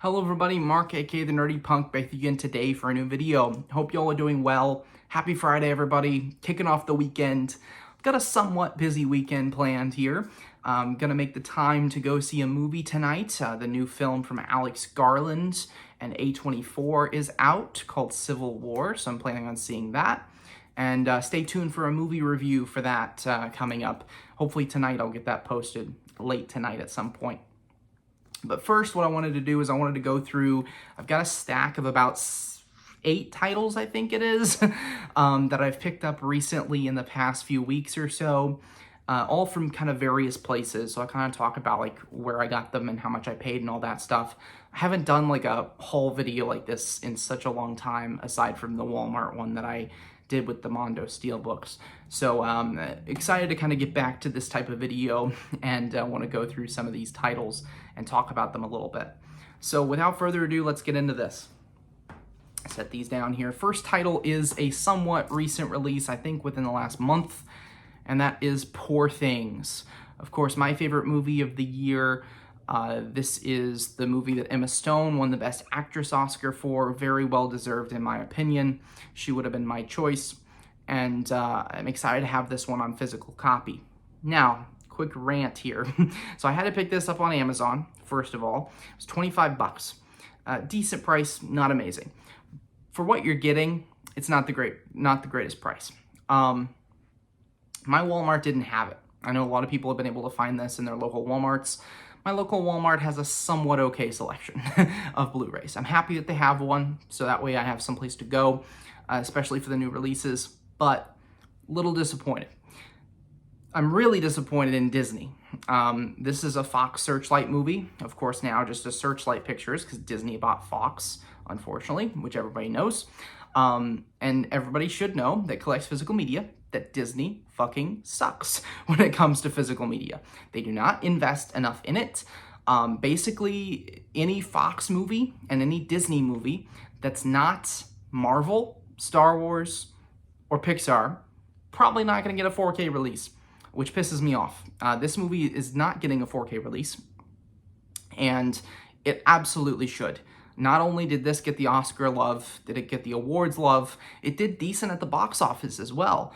Hello everybody, Mark aka The Nerdy Punk back again today for a new video. Hope y'all are doing well. Happy Friday everybody, kicking off the weekend. I've got a somewhat busy weekend planned here. I'm gonna make the time to go see a movie tonight. The new film from Alex Garland and A24 is out called Civil War, so I'm planning on seeing that. And stay tuned for a movie review for that coming up. Hopefully tonight I'll get that posted late tonight at some point. But first, what I wanted to do is I wanted to go through, I've got a stack of about 8 titles, I think it is, that I've picked up recently in the past few weeks or so, all from kind of various places. So I kind of talk about like where I got them and how much I paid and all that stuff. I haven't done like a haul video like this in such a long time, aside from the Walmart one that I did with the Mondo Steelbooks. So excited to kind of get back to this type of video and want to go through some of these titles and talk about them a little bit. So without further ado, let's get into this. Set these down here. First title is a somewhat recent release, I think within the last month, and that is Poor Things. Of course, my favorite movie of the year. This is the movie that Emma Stone won the Best Actress Oscar for. Very well deserved in my opinion. She would have been my choice, and I'm excited to have this one on physical copy. Now, quick rant here. So I had to pick this up on Amazon, first of all. It was 25 bucks. Decent price, not amazing. For what you're getting, it's not the greatest price. My Walmart didn't have it. I know a lot of people have been able to find this in their local Walmarts. My local Walmart has a somewhat okay selection of Blu-rays. I'm happy that they have one, so that way I have someplace to go, especially for the new releases, but little disappointed. I'm really disappointed in Disney. This is a Fox Searchlight movie. Of course, now just a Searchlight Pictures, because Disney bought Fox, unfortunately, which everybody knows. And everybody should know that collects physical media, that Disney fucking sucks when it comes to physical media. They do not invest enough in it. Basically, any Fox movie and any Disney movie that's not Marvel, Star Wars, or Pixar, probably not going to get a 4K release, which pisses me off. This movie is not getting a 4K release, and it absolutely should. Not only did this get the Oscar love, did it get the awards love, it did decent at the box office as well.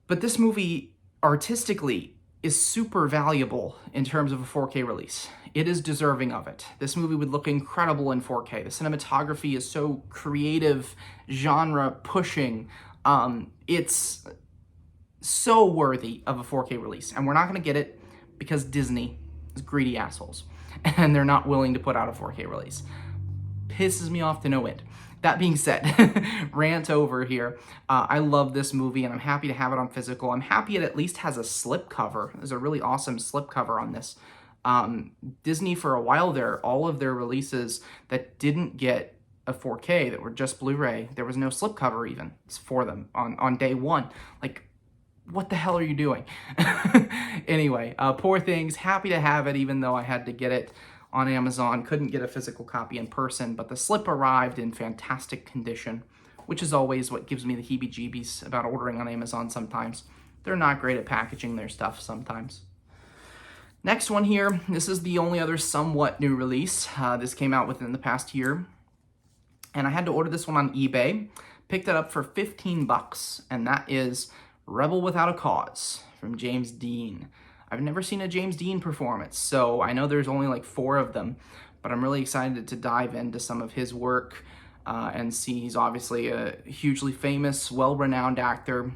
But this movie, artistically, is super valuable in terms of a 4K release. It is deserving of it. This movie would look incredible in 4K. The cinematography is so creative, genre-pushing. It's so worthy of a 4K release. And we're not going to get it because Disney is greedy assholes. And they're not willing to put out a 4K release. Pisses me off to no end. That being said, rant over here. I love this movie and I'm happy to have it on physical. I'm happy it at least has a slipcover. There's a really awesome slipcover on this. Disney, for a while there, all of their releases that didn't get a 4K, that were just Blu-ray, there was no slipcover even for them on day one. Like, what the hell are you doing? Anyway, Poor Things, happy to have it even though I had to get it on Amazon. Couldn't get a physical copy in person, but the slip arrived in fantastic condition, which is always what gives me the heebie-jeebies about ordering on Amazon sometimes. They're not great at packaging their stuff sometimes. Next one here, this is the only other somewhat new release. This came out within the past year, and I had to order this one on eBay. Picked it up for 15 bucks, and that is Rebel Without a Cause from James Dean. I've never seen a James Dean performance, so I know there's only like 4 of them, but I'm really excited to dive into some of his work and see. He's obviously a hugely famous, well-renowned actor.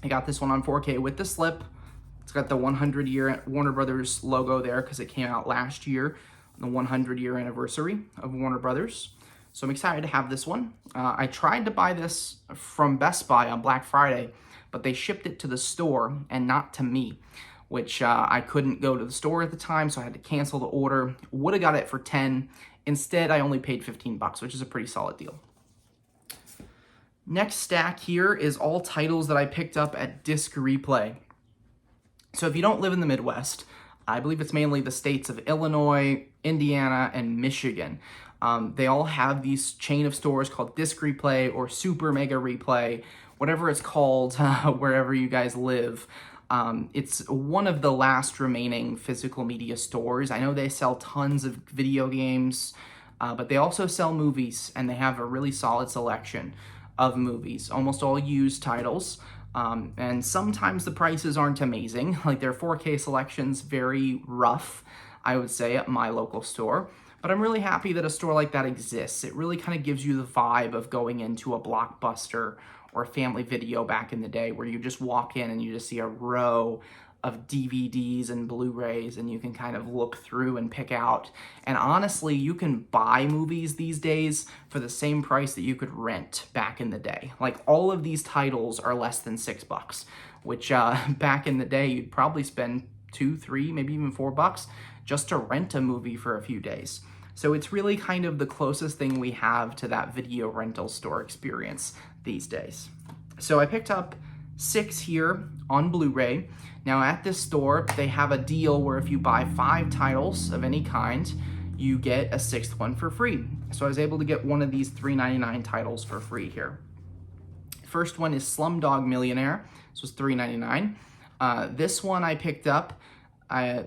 I got this one on 4K with the slip. It's got the 100-year Warner Brothers logo there because it came out last year, the 100-year anniversary of Warner Brothers. So I'm excited to have this one. I tried to buy this from Best Buy on Black Friday, but they shipped it to the store and not to me, which I couldn't go to the store at the time, so I had to cancel the order. Would have got it for 10. Instead, I only paid 15 bucks, which is a pretty solid deal. Next stack here is all titles that I picked up at Disc Replay. So if you don't live in the Midwest, I believe it's mainly the states of Illinois, Indiana, and Michigan. They all have these chain of stores called Disc Replay or Super Mega Replay, whatever it's called, wherever you guys live. It's one of the last remaining physical media stores. I know they sell tons of video games, but they also sell movies, and they have a really solid selection of movies, almost all used titles. And sometimes the prices aren't amazing. Like their 4K selection's very rough, I would say, at my local store. But I'm really happy that a store like that exists. It really kind of gives you the vibe of going into a Blockbuster or a Family Video back in the day, where you just walk in and you just see a row of DVDs and Blu-rays, and you can kind of look through and pick out. And honestly, you can buy movies these days for the same price that you could rent back in the day. Like all of these titles are less than $6, which back in the day, you'd probably spend $2, $3, maybe even $4 just to rent a movie for a few days. So it's really kind of the closest thing we have to that video rental store experience these days. So I picked up 6 here on Blu-ray. Now at this store, they have a deal where if you buy 5 titles of any kind, you get a 6th one for free. So I was able to get one of these $3.99 titles for free here. First one is Slumdog Millionaire. This was $3.99. This one I picked up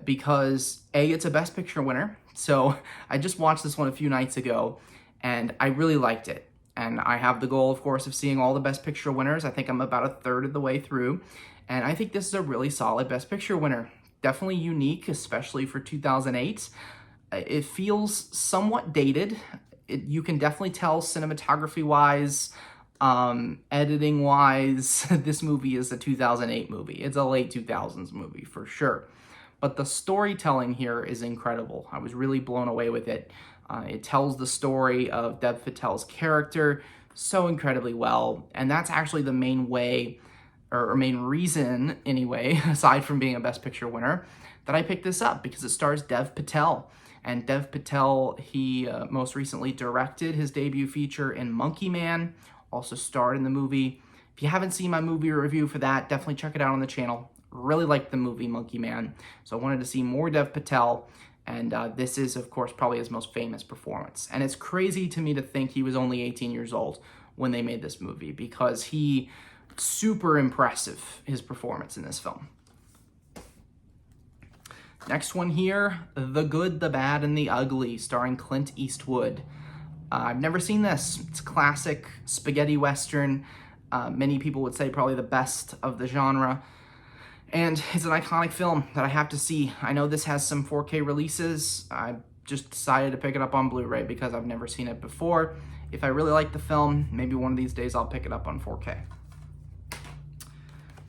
because A, it's a Best Picture winner. So I just watched this one a few nights ago, and I really liked it. And I have the goal, of course, of seeing all the Best Picture winners. I think I'm about a third of the way through. And I think this is a really solid Best Picture winner. Definitely unique, especially for 2008. It feels somewhat dated. You can definitely tell cinematography-wise, editing-wise, this movie is a 2008 movie. It's a late 2000s movie, for sure. But the storytelling here is incredible. I was really blown away with it. It tells the story of Dev Patel's character so incredibly well. And that's actually the main way, or main reason anyway, aside from being a Best Picture winner, that I picked this up, because it stars Dev Patel. And Dev Patel, he most recently directed his debut feature in Monkey Man, also starred in the movie. If you haven't seen my movie review for that, definitely check it out on the channel. Really liked the movie Monkey Man, so I wanted to see more Dev Patel, and this is, of course, probably his most famous performance. And it's crazy to me to think he was only 18 years old when they made this movie, because super impressive, his performance in this film. Next one here, The Good, the Bad, and the Ugly, starring Clint Eastwood. I've never seen this. It's a classic spaghetti western. Many people would say probably the best of the genre. And it's an iconic film that I have to see. I know this has some 4K releases. I just decided to pick it up on Blu-ray because I've never seen it before. If I really like the film, maybe one of these days I'll pick it up on 4K.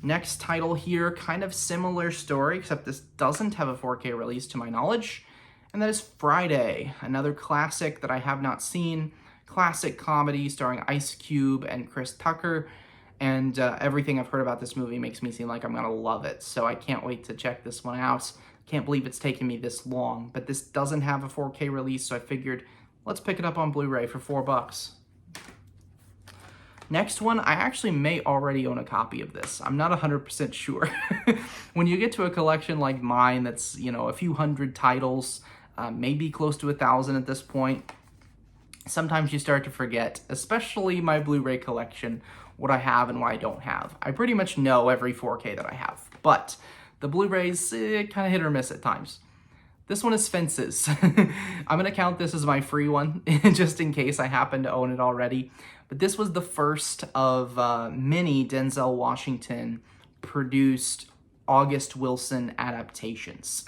Next title here, kind of similar story, except this doesn't have a 4K release to my knowledge. And that is Friday, another classic that I have not seen. Classic comedy starring Ice Cube and Chris Tucker. And everything I've heard about this movie makes me seem like I'm gonna love it. So I can't wait to check this one out. Can't believe it's taken me this long, but this doesn't have a 4K release, so I figured let's pick it up on Blu-ray for $4. Next one, I actually may already own a copy of this. I'm not 100% sure. When you get to a collection like mine that's, a few hundred titles, maybe close to 1,000 at this point, sometimes you start to forget, especially my Blu-ray collection, what I have and what I don't have. I pretty much know every 4K that I have, but the Blu-rays kind of hit or miss at times. This one is Fences. I'm gonna count this as my free one, just in case I happen to own it already. But this was the first of many Denzel Washington produced August Wilson adaptations.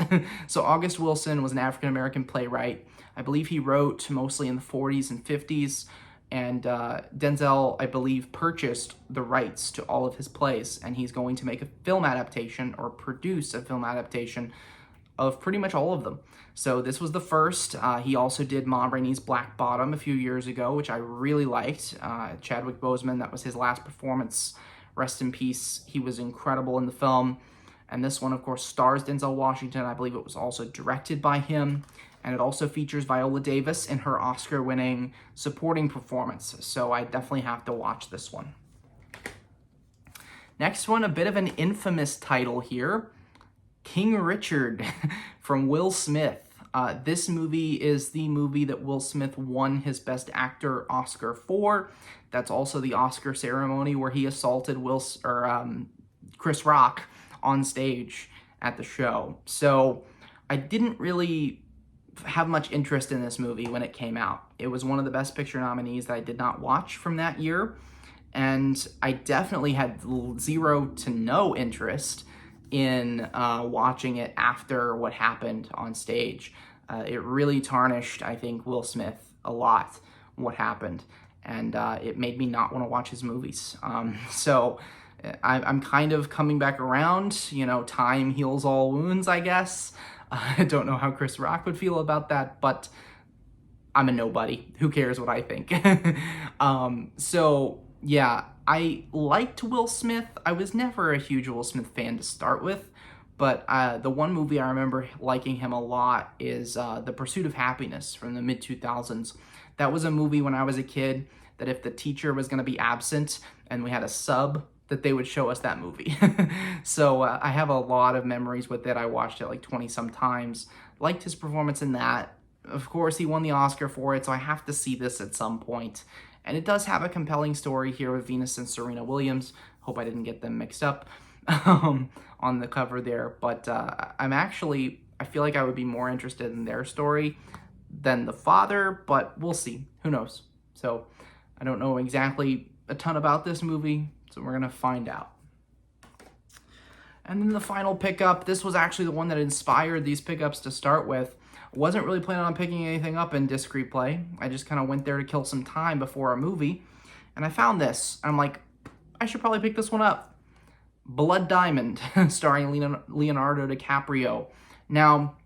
So August Wilson was an African-American playwright. I believe he wrote mostly in the 40s and 50s. And Denzel, I believe, purchased the rights to all of his plays, and he's going to make a film adaptation, or produce a film adaptation, of pretty much all of them. So this was the first. He also did Ma Rainey's Black Bottom a few years ago, which I really liked. Chadwick Boseman, that was his last performance. Rest in peace. He was incredible in the film. And this one, of course, stars Denzel Washington. I believe it was also directed by him. And it also features Viola Davis in her Oscar-winning supporting performance. So I definitely have to watch this one. Next one, a bit of an infamous title here. King Richard from Will Smith. This movie is the movie that Will Smith won his Best Actor Oscar for. That's also the Oscar ceremony where he assaulted Chris Rock on stage at the show. So I didn't really have much interest in this movie when it came out. It was one of the Best Picture nominees that I did not watch from that year, and I definitely had zero to no interest in watching it after what happened on stage. It really tarnished, I think, Will Smith a lot, what happened, and it made me not want to watch his movies. So I'm kind of coming back around. You know, time heals all wounds, I guess. I don't know how Chris Rock would feel about that, but I'm a nobody. Who cares what I think? So yeah, I liked Will Smith. I was never a huge Will Smith fan to start with, but the one movie I remember liking him a lot is The Pursuit of Happiness from the mid-2000s. That was a movie when I was a kid that if the teacher was going to be absent and we had a sub, that they would show us that movie. So I have a lot of memories with it. I watched it like 20 some times. Liked his performance in that. Of course, he won the Oscar for it, so I have to see this at some point. And it does have a compelling story here with Venus and Serena Williams. Hope I didn't get them mixed up on the cover there. But I feel like I would be more interested in their story than the father, but we'll see. Who knows? So I don't know exactly a ton about this movie, so we're gonna find out. And then the final pickup, this was actually the one that inspired these pickups to start with. I wasn't really planning on picking anything up in disc replay. I just kind of went there to kill some time before a movie, and I found this. I'm like, I should probably pick this one up. Blood Diamond, starring Leonardo DiCaprio. Now,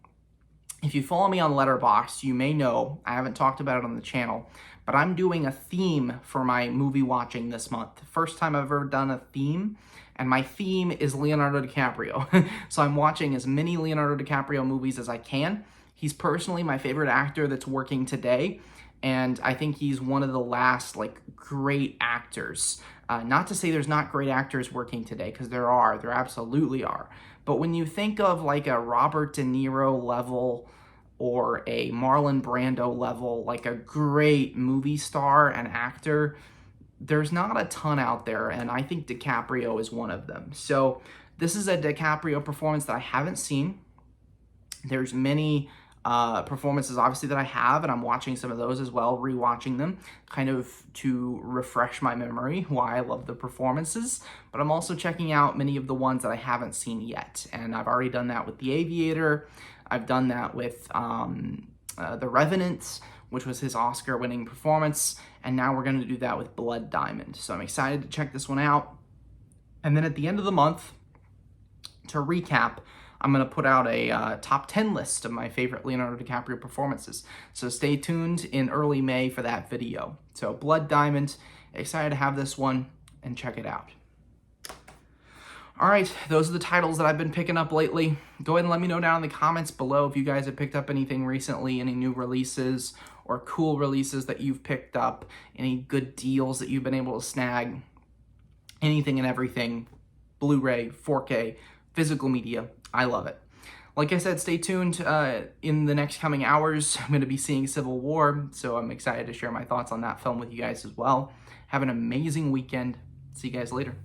if you follow me on Letterboxd, you may know, I haven't talked about it on the channel, but I'm doing a theme for my movie watching this month. First time I've ever done a theme, and my theme is Leonardo DiCaprio. So I'm watching as many Leonardo DiCaprio movies as I can. He's personally my favorite actor that's working today, and I think he's one of the last great actors. Not to say there's not great actors working today, because there absolutely are. But when you think of like a Robert De Niro level or a Marlon Brando level, like a great movie star and actor, there's not a ton out there, and I think DiCaprio is one of them. So this is a DiCaprio performance that I haven't seen. There's many performances, obviously, that I have, and I'm watching some of those as well, rewatching them, kind of to refresh my memory why I love the performances. But I'm also checking out many of the ones that I haven't seen yet, and I've already done that with The Aviator. I've done that with The Revenant, which was his Oscar-winning performance, and now we're going to do that with Blood Diamond. So I'm excited to check this one out. And then at the end of the month, to recap, I'm going to put out a top 10 list of my favorite Leonardo DiCaprio performances. So stay tuned in early May for that video. So Blood Diamond, excited to have this one, and check it out. All right, those are the titles that I've been picking up lately. Go ahead and let me know down in the comments below if you guys have picked up anything recently, any new releases or cool releases that you've picked up, any good deals that you've been able to snag, anything and everything, Blu-ray, 4K, physical media. I love it. Like I said, stay tuned. In the next coming hours, I'm going to be seeing Civil War, so I'm excited to share my thoughts on that film with you guys as well. Have an amazing weekend. See you guys later.